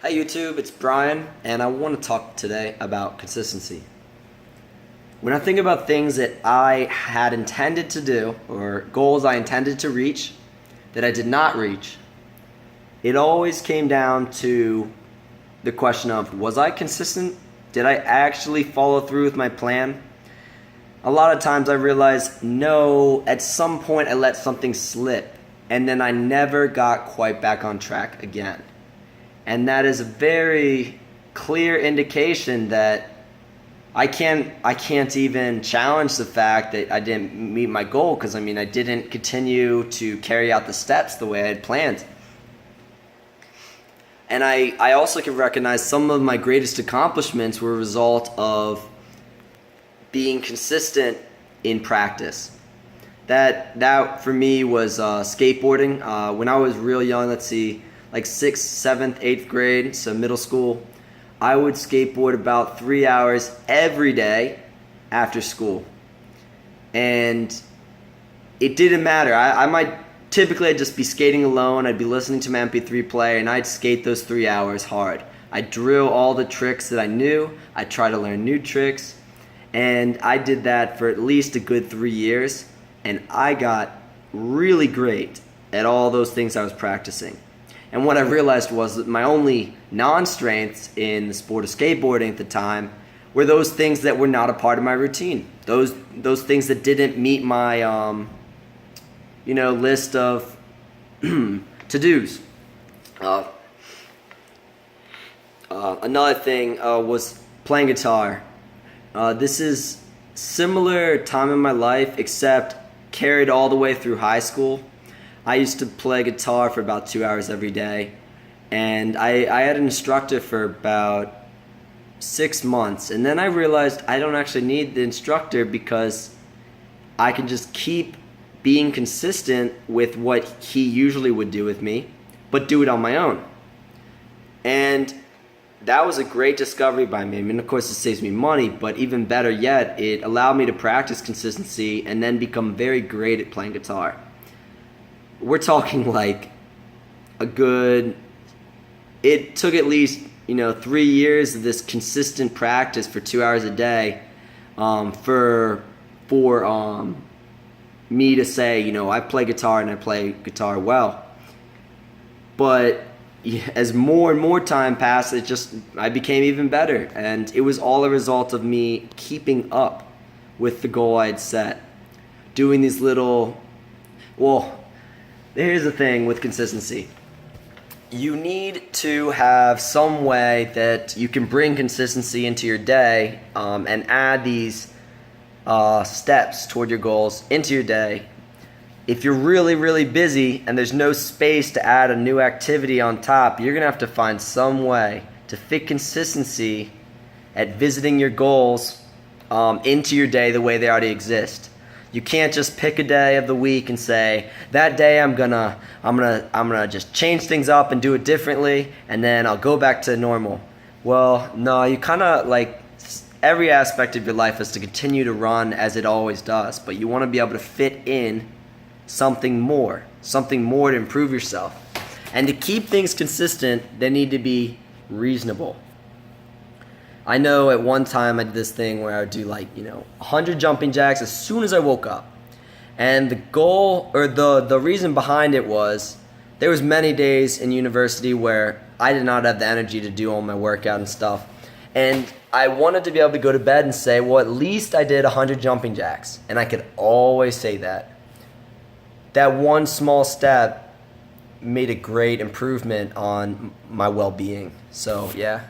Hi YouTube, it's Brian, and I want to talk today about consistency. When I think about things that I had intended to do, or goals I intended to reach, that I did not reach, it always came down to the question of, was I consistent? Did I actually follow through with my plan? A lot of times I realized, no, at some point I let something slip, and then I never got quite back on track again. And that is a very clear indication that I can't even challenge the fact that I didn't meet my goal, because I didn't continue to carry out the steps the way I had planned. And I also can recognize some of my greatest accomplishments were a result of being consistent in practice. That for me was skateboarding. When I was real young, like 6th, 7th, 8th grade, so middle school, I would skateboard about 3 hours every day after school. And it didn't matter. Typically I'd just be skating alone, I'd be listening to my MP3 player, and I'd skate those 3 hours hard. I'd drill all the tricks that I knew, I'd try to learn new tricks, and I did that for at least a good 3 years, and I got really great at all those things I was practicing. And what I realized was that my only non-strengths in the sport of skateboarding at the time were those things that were not a part of my routine. Those things that didn't meet my list of to-dos. Another thing was playing guitar. This is similar time in my life, except carried all the way through high school. I used to play guitar for about 2 hours every day, and I had an instructor for about 6 months, and then I realized I don't actually need the instructor because I can just keep being consistent with what he usually would do with me, but do it on my own. And that was a great discovery by me. Of course, it saves me money, but even better yet, it allowed me to practice consistency and then become very great at playing guitar. We're talking like it took at least 3 years of this consistent practice for 2 hours a day for me to say, I play guitar and I play guitar well. But as more and more time passed, I became even better, and it was all a result of me keeping up with the goal I had set, doing these little, here's the thing with consistency. You need to have some way that you can bring consistency into your day and add these steps toward your goals into your day. If you're really, really busy and there's no space to add a new activity on top, you're going to have to find some way to fit consistency at visiting your goals into your day the way they already exist. You can't just pick a day of the week and say, that day I'm gonna just change things up and do it differently, and then I'll go back to normal. Well, no, you kind of every aspect of your life is to continue to run as it always does, but you want to be able to fit in something more to improve yourself. And to keep things consistent, they need to be reasonable. I know at one time I did this thing where I would do 100 jumping jacks as soon as I woke up. And the goal, or the reason behind it was, there was many days in university where I did not have the energy to do all my workout and stuff. And I wanted to be able to go to bed and say, well, at least I did 100 jumping jacks. And I could always say that. That one small step made a great improvement on my well-being. So, yeah.